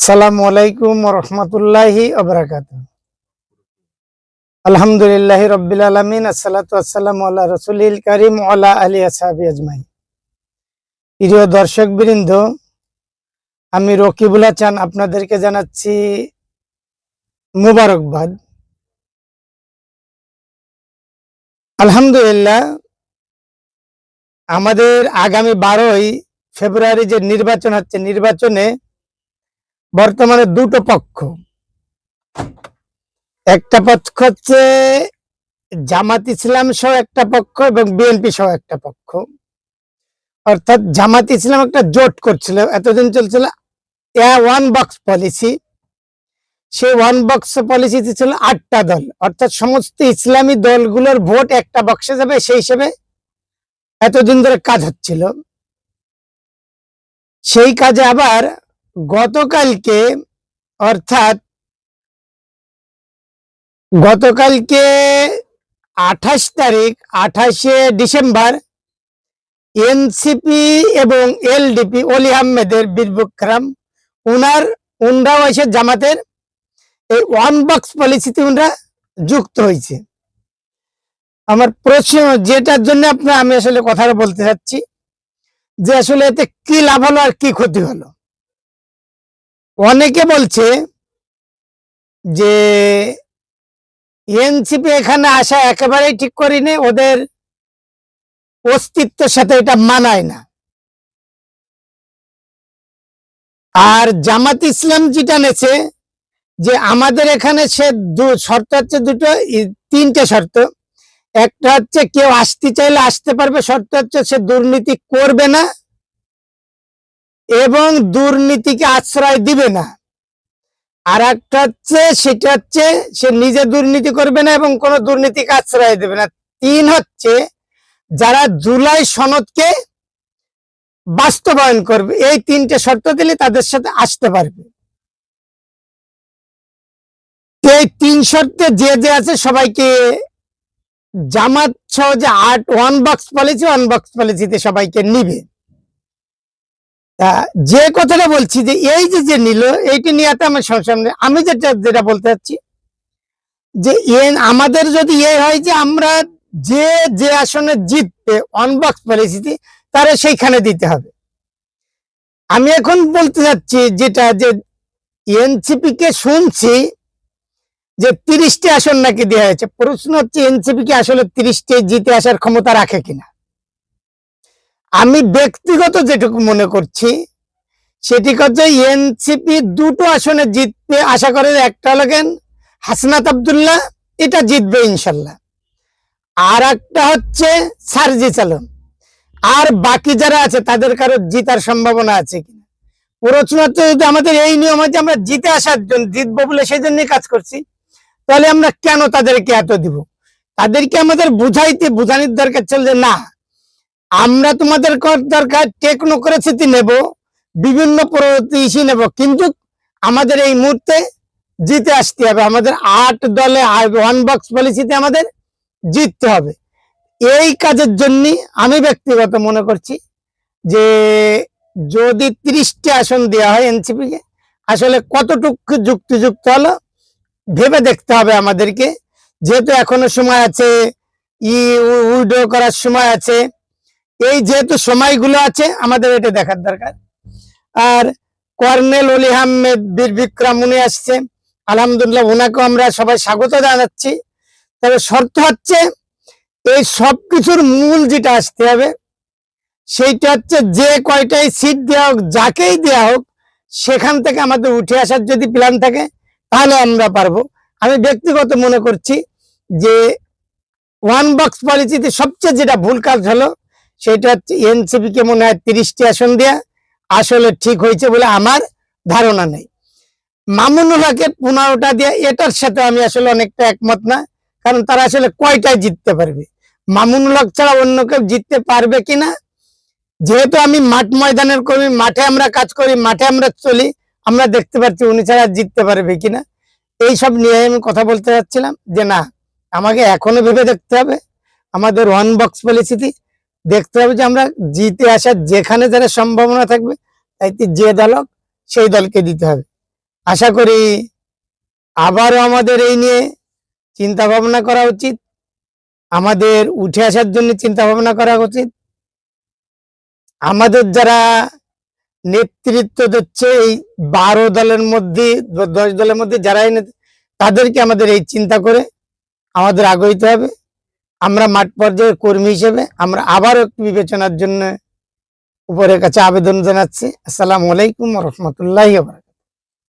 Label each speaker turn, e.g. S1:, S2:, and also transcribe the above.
S1: আসসালামু আলাইকুম ওয়া রাহমাতুল্লাহি ওয়া বারাকাতুহু। আলহামদুলিল্লাহি রাব্বিল আলামিন, আসসালাতু ওয়াসসালামু আলা রাসূলিল কারীম ওয়া আলা আলিহি ওয়া সাহবিহি আজমাইন। প্রিয় দর্শকবৃন্দ, আমি রকিবুল হাসান আপনাদেরকে জানাচ্ছি মুবারকবাদ। আলহামদুলিল্লাহ, আমাদের আগামী 12ই ফেব্রুয়ারি যে নির্বাচন হচ্ছে, নির্বাচনে বর্তমানে দুটো পক্ষ। একটা পক্ষ হচ্ছে জামাত ইসলাম সহ একটা পক্ষ এবং বিএনপি সহ একটা পক্ষ। অর্থাৎ জামাত ইসলাম একটা জোট করছিল, এতদিন চলছিল ওয়ান বক্স পলিসি। সেই ওয়ান বক্স পলিসিতে ছিল 8টা দল, অর্থাৎ সমস্ত ইসলামী দলগুলোর ভোট একটা বক্সে যাবে, সেই হিসেবে এতদিন ধরে কাজ হচ্ছিল। সেই কাজে আবার গতকালকে, অর্থাৎ গতকালকে 28 তারিখ, 28শে ডিসেম্বর, এনসিপি এবং এলডিপি অলি আহমেদের বীর বিক্রম উনরাও এসে জামাতের এই ওয়ান বক্স পলিসিতে উনরা যুক্ত হয়েছে। আমার প্রশ্ন, যেটার জন্য আমি আসলে কথাটা বলতে চাচ্ছি, যে আসলে এতে কি লাভ হলো আর কি ক্ষতি হলো। অনেকে বলছে যে এনসিপি এখানে আসা একেবারেই ঠিক করিনি, ওদের অস্তিত্বের সাথে এটা মানায় না। আর জামাত ইসলাম যেটা নেছে, যে আমাদের এখানে সে শর্ত হচ্ছে তিনটে শর্ত। একটা হচ্ছে কেউ আসতে চাইলে আসতে পারবে, শর্ত হচ্ছে সে দুর্নীতি করবে না এবং দুর্নীতিকে আশ্রয় দিবে না। আর একটা হচ্ছে, সেটা হচ্ছে সে নিজে দুর্নীতি করবে না এবং কোনো দুর্নীতিকে আশ্রয় দেবে না। 3 হচ্ছে যারা জুলাই সনদকে বাস্তবায়ন করবে। এই 3টে শর্ত দিলে তাদের সাথে আসতে পারবে। এই 3 শর্তে যে আছে সবাইকে জামাত সহ যে ওয়ান বক্স পলিসিতে সবাইকে নিবে। যে কথাটা বলছি, যে এই যে নিল, এইটি নিয়ে আমার সামনে আমি যেটা বলতে চাচ্ছি, যে আমাদের যদি হয় যে আমরা যে আসনে জিতবে ওয়ান বক্স পলিসিতে, তারা সেইখানে দিতে হবে। আমি এখন বলতে চাচ্ছি যেটা, যে এনসিপি কে শুনছি যে 30টি আসন নাকি দেওয়া হয়েছে। প্রশ্ন হচ্ছে, এনসিপি কি আসলে 30টি জিতে আসার ক্ষমতা রাখে কিনা। আমি ব্যক্তিগত যেটুকু মনে করছি, সেটি হচ্ছে এনসিপি 2টো আসনে জিতবে আশা করে। একটা হলেন হাসনাত আব্দুল্লাহ, এটা জিতবে ইনশাল্লাহ। আর একটা হচ্ছে সারজিস আলম। আর বাকি যারা আছে তাদের কারো জিতার সম্ভাবনা আছে কিনা। প্রশ্ন হচ্ছে, যদি আমাদের এই নিয়ম আছে আমরা জিতে আসার জন্য, জিতবো বলে সেই জন্যই কাজ করছি, তাহলে আমরা কেন তাদেরকে এত দিব। তাদেরকে আমাদের বুঝানোর দরকার ছিল যে না, আমরা তোমাদের দরকার টেকনোক্রেসিতে নেব, বিভিন্ন প্রতিশী নেব, কিন্তু আমাদের এই মুহূর্তে জিতে আসতে হবে। আমাদের 8 দলে ওয়ান বক্স পলিসিতে আমাদের জিততে হবে। এই কাজের জন্য আমি ব্যক্তিগত মনে করছি যে যদি 30টি আসন দেওয়া হয় এনসিপি কে, আসলে কতটুকু যুক্তিযুক্ত হলো ভেবে দেখতে হবে আমাদেরকে। যেহেতু এখনো সময় আছে, উইড্রো করার সময় আছে, এই যেহেতু সময়গুলো আছে, আমাদের এটা দেখার দরকার। আর কর্নেল অলি আহমেদ বীর বিক্রম উনি আসছে, আলহামদুলিল্লাহ, ওনাকেও আমরা সবাই স্বাগত জানাচ্ছি। তবে শর্ত হচ্ছে, এই সবকিছুর মূল যেটা আসতে হবে, সেইটা হচ্ছে যে কয়টাই সিট দেওয়া হোক, যাকেই দেওয়া হোক, সেখান থেকে আমাদের উঠে আসার যদি প্ল্যান থাকে, তাহলে আমরা পারবো। আমি ব্যক্তিগত মনে করছি যে ওয়ান বক্স পলিসিতে সবচেয়ে যেটা ভুল কাজ হলো, সেটা হচ্ছে এনসিপি কে মনে হয় 30টি আসন দেয়া আসলে ঠিক হয়েছে বলে আমার ধারণা নেই। মামুনুল হকের 15টা দেয়া, এটার সাথে আমি আসলে অনেকটা একমত না। কারণ তারা আসলে কয়টায় জিততে পারবে, মামুনুল হক ছাড়া অন্য কেউ জিততে পারবে কিনা। যেহেতু আমি মাঠ ময়দানের কর্মী, মাঠে আমরা কাজ করি, মাঠে আমরা চলি, আমরা দেখতে পাচ্ছি উনি ছাড়া জিততে পারবে কিনা। এইসব নিয়ে আমি কথা বলতে চাচ্ছিলাম যে না, আমাকে এখনো ভেবে দেখতে হবে। আমাদের ওয়ান বক্স পলিসিতে দেখতে হবে যে আমরা জিতে আসার যেখানে যারা সম্ভাবনা থাকবে, তাইতে যে দল হোক সেই দলকে দিতে হবে। আশা করি আবারও আমাদের এই নিয়ে চিন্তা ভাবনা করা উচিত, আমাদের উঠে আসার জন্য চিন্তা ভাবনা করা উচিত। আমাদের যারা নেতৃত্ব দিচ্ছে এই 12 দলের মধ্যে 10 দলের মধ্যে যারাই তাদেরকে আমাদের এই চিন্তা করে আমাদের আগাইতে হবে। আমরা মাঠ পর্যায়ের কর্মী হিসেবে আমরা আবারও একটু বিবেচনার জন্য উপরের কাছে আবেদন জানাচ্ছি। আসসালামু আলাইকুম ওয়া রাহমাতুল্লাহি ওয়া বারাকাতুহু।